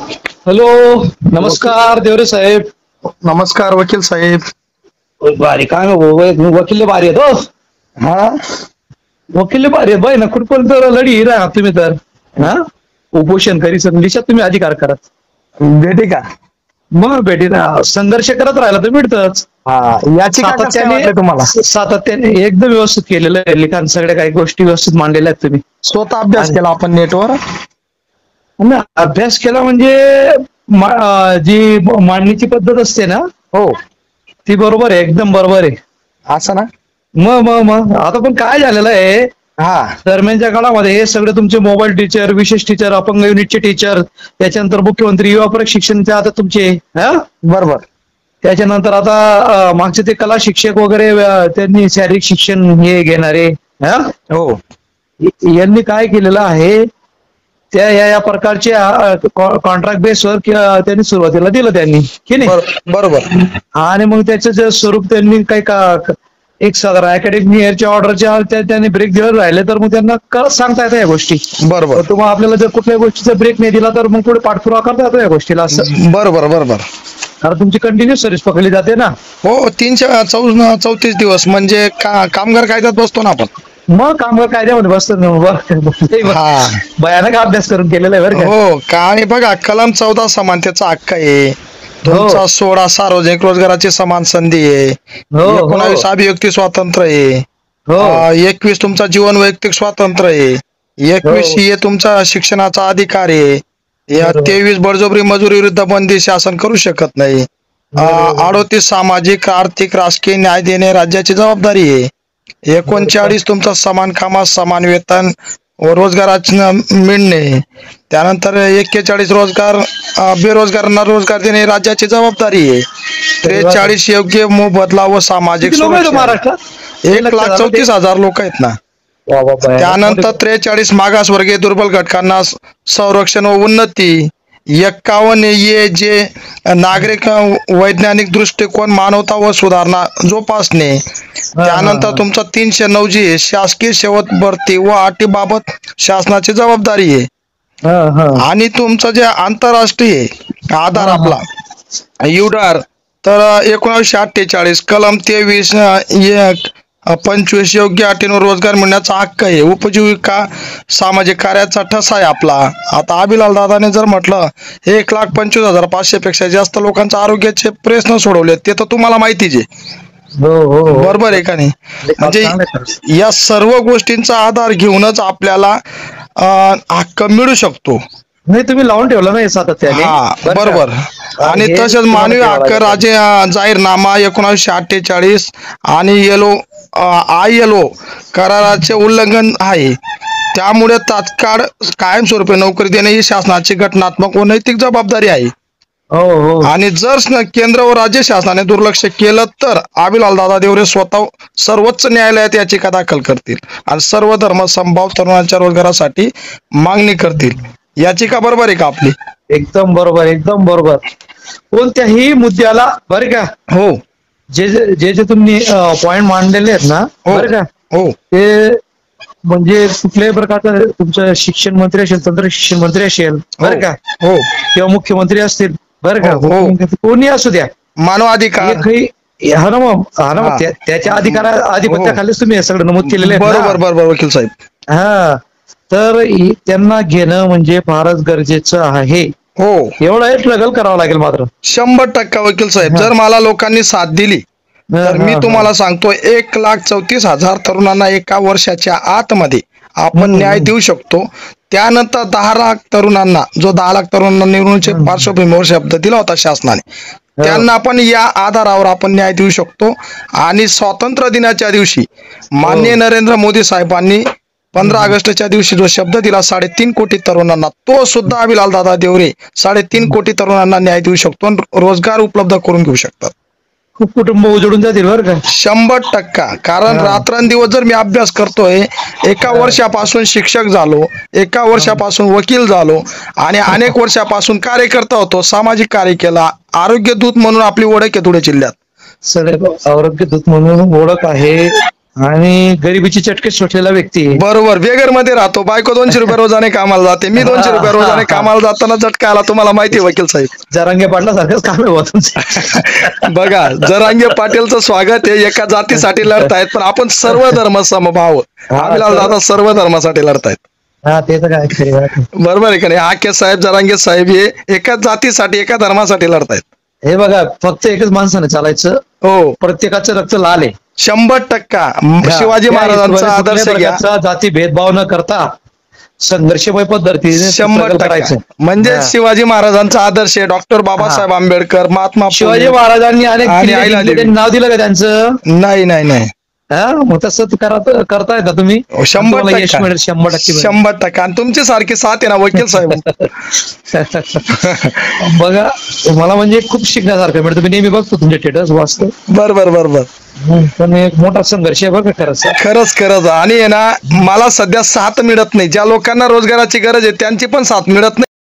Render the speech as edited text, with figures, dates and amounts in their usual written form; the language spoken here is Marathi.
हॅलो, नमस्कार देवरे साहेब. नमस्कार वकील साहेब. भारी काय वकील भारी आहेत हो. हा, वकील भारी आहेत बाई ना, कुठपर्यंत लढी राहा तुम्ही तर. हा, उपोषण करी संदेशात तुम्ही अधिकार करा. भेटे का? मग भेटी ना, संघर्ष करत राहिला तर मिळतच. हा, याचिका कसं काय सातत्याने वाटलं तुम्हाला? सातत्याने एकदम व्यवस्थित केलेलं आहे लिखाण, सगळ्या काही गोष्टी व्यवस्थित मांडलेल्या आहेत तुम्ही. स्वतः अभ्यास केला आपण नेटवर? ना अभ्यास केला म्हणजे जी मांडणीची पद्धत असते ना, हो, ती बरोबर आहे, एकदम बरोबर आहे. असं ना? मग आता पण काय झालेलं आहे, हा, दरम्यानच्या काळामध्ये हे सगळे तुमचे मोबाईल टीचर, विशेष टीचर, अपंग युनिटचे टीचर, त्याच्यानंतर मुख्यमंत्री युवा प्रशिक्षणचे आता तुमचे, हा, बरोबर. त्याच्यानंतर आता मागचे ते कला शिक्षक वगैरे, त्यांनी शारीरिक शिक्षण हे घेणारे, हा, हो, यांनी काय केलेलं आहे, त्या या प्रकारचे कॉन्ट्रॅक्ट बेसवर त्यांनी सुरुवातीला दिलं त्यांनी की नाही. बरोबर. आणि मग त्याचं जे स्वरूप त्यांनी काही एक साधारण अकॅडमिक इयरच्या ऑर्डरच्या त्यांनी ब्रेक दिलं राहिले, तर मग त्यांना सांगता येतं या गोष्टी. बरोबर. तुम्हाला आपल्याला जर कुठल्याही गोष्टीचा ब्रेक नाही दिला तर मग पुढे पाठपुरावा करता येतो या गोष्टीला. असं बरोबर. कारण तुमची कंटिन्यू सर्व्हिस पकडली जाते ना. हो, 334 दिवस म्हणजे कामगार कायद्यात बसतो ना आपण. मग कामगार कायद्यामध्ये बसतो ना. हा, भयानक अभ्यास करून केलेला आहे बरं का. हो का. आणि बघा, कलम 14 समानतेचा हक्क आहे तुमचा, 16 सार्वजनिक रोजगाराची समान संधी आहे, 19 अभिव्यक्ती स्वातंत्र्य आहे, 21 तुमचा जीवन वैयक्तिक स्वातंत्र्य आहे, 21 हे तुमचा शिक्षणाचा अधिकार आहे, 23 बळजबरी मजुरी विरुद्ध बंदी शासन करू शकत नाही, 38 सामाजिक आर्थिक राजकीय न्याय देणे राज्याची जबाबदारी आहे, 39 तुमचा समान कामास समान वेतन व रोजगाराची मिळणे, त्यानंतर 41 बेरोजगारांना रोजगार देणे राज्याची जबाबदारी आहे, 43 योग्य मोबदला व सामाजिक महाराष्ट्रात 1,34,000 लोक आहेत ना. त्यानंतर 43 मागासवर्गीय दुर्बल घटकांना संरक्षण व उन्नती, 51 ये जे नागरिक वैज्ञानिक दृष्टिकोन मानवता व सुधारणा जोपासणे, त्यानंतर तुमचा 309 जी शासकीय सेवक भरती व अटीबाबत शासनाची जबाबदारी आहे, आणि तुमचं जे आंतरराष्ट्रीय आधार आपला युडार, तर 1948 कलम 23 25 योग्य अटींवर रोजगार मिळण्याचा हक्क आहे, उपजीविका सामाजिक कार्याचा ठसा आहे आपला. आता अभिलाल दादाने जर म्हटलं 1,25,500 पेक्षा जास्त लोकांचा आरोग्याचे प्रश्न सोडवले, ते तर तुम्हाला माहितीच आहे. बरोबर आहे का नाही? म्हणजे या सर्व गोष्टींचा आधार घेऊनच आपल्याला हक्क मिळू शकतो. नाही, तुम्ही लावून ठेवलं नाही सातत्याने. हा, बरोबर. आणि तसेच मानवी हक्क जाहीरनामा 1948 आणि ILO कराराचे उल्लंघन आहे, त्यामुळे तात्काळ कायमस्वरूपी नोकरी देणे ही शासनाची घटनात्मक व नैतिक जबाबदारी आहे. आणि जर केंद्र व राज्य शासनाने दुर्लक्ष केलं तर अभिलाल दादा देवरे स्वतः सर्वोच्च न्यायालयात याचिका दाखल करतील आणि सर्व धर्म समभाव तरुणांच्या रोजगारासाठी मागणी करतील. याचिका बरोबर आहे का आपली? एकदम बरोबर, एकदम बरोबर. कोणत्याही मुद्द्याला बरं का, हो, जे तुम्ही पॉइंट मांडलेले आहेत ना, बरं का, हो, ते म्हणजे कुठल्याही प्रकारचं तुमचं शिक्षण मंत्री असेल, तंत्र शिक्षण मंत्री असेल, बरं का, हो, किंवा मुख्यमंत्री असतील, बरं का, कोणी असू द्या, मानवाधिकार, त्याच्या आधिपत्याखालीच तुम्ही हे सगळं नमूद केलेलं आहे. बरोबर वकील साहेब. हा, तर त्यांना घेणं म्हणजे फारच गरजेचं आहे. हो, एवढं स्ट्रगल करावं लागेल मात्र 100% वकील साहेब. जर मला लोकांनी साथ दिली तर मी तुम्हाला सांगतो 1,34,000 तरुणांना एका वर्षाच्या आतमध्ये आपण न्याय देऊ शकतो. त्यानंतर 10 लाख तरुणांना, जो 10 लाख तरुणांना निवडणुकीच्या पार्श्वभूमीवर शब्द दिला होता शासनाने, त्यांना आपण या आधारावर आपण न्याय देऊ शकतो. आणि स्वातंत्र्य दिनाच्या दिवशी माननीय नरेंद्र मोदी साहेबांनी 15 ऑगस्टच्या दिवशी जो शब्द दिला 3.5 कोटी तरुणांना, तो सुद्धा अभिलाल दादा देवरे 3.5 कोटी तरुणांना न्याय देऊ शकतो, रोजगार उपलब्ध करून घेऊ शकतात. खूप कुटुंब उजळून जातील बरं का. 100%. कारण रात्रंदिवस जर मी अभ्यास करतोय, एका वर्षापासून शिक्षक झालो, एका वर्षापासून वकील झालो, आणि अनेक वर्षापासून कार्यकर्ता होतो, सामाजिक कार्य केला, आरोग्य दूत म्हणून आपली ओळख आहे धुळे जिल्ह्यात. आरोग्य दूत म्हणून ओळख आहे. आणि गरिबीची चटके सुटलेला व्यक्ती आहे. बरोबर. बेगर मध्ये राहतो, बायको 200 रुपये रोजाने कामाला जाते, मी 200 रुपये रोजाने कामाला जाताना झटका आला, तुम्हाला माहिती आहे वकील साहेब. जरांगे पाटला सारखंच काम आहे बुवा तुमचं. बघा, जरांगे पाटीलचं स्वागत आहे. एका जातीसाठी लढतायत, पण आपण सर्व धर्म समभाव, आम्ही दादा सर्व धर्मासाठी लढतायत. हा ते तर काय खरी बात आहे. बरोबर आहे का नाही? आके साहेब, जरांगे साहेब हे एकाच जातीसाठी, एका धर्मासाठी लढतायत. हे बघा, फक्त एकच माणसाने चालायचं. हो, प्रत्येकाचं रक्त लाल आहे. 100%. शिवाजी महाराजांचा आदर्श घ्या. जाती भेदभाव न करता संघर्षमय पद्धतीने 100%. म्हणजे शिवाजी महाराजांचा आदर्श आहे. डॉक्टर बाबासाहेब आंबेडकर, महात्मा शिवाजी महाराजांनी अनेक आणि किल्ले आईला जिंकले, त्यांनी नाव दिलं का त्यांचं? नाही नाही नाही. हा, मग तसं करताय का तुम्ही? 100%. यश मिळेल 100%. 100%. आणि तुमची सारखी साथ आहे ना वकील साहेब. बघा, मला म्हणजे खूप शिकण्यासारखं मिळतं. मी नेहमी बघतो तुमचे स्टेटस, वाचतो. बरोबर बरोबर. पण एक मोठा संघर्ष आहे बघा खरंच. खरंच. आणि आहे ना, मला सध्या साथ मिळत नाही. ज्या लोकांना रोजगाराची गरज आहे त्यांची पण साथ मिळत नाही.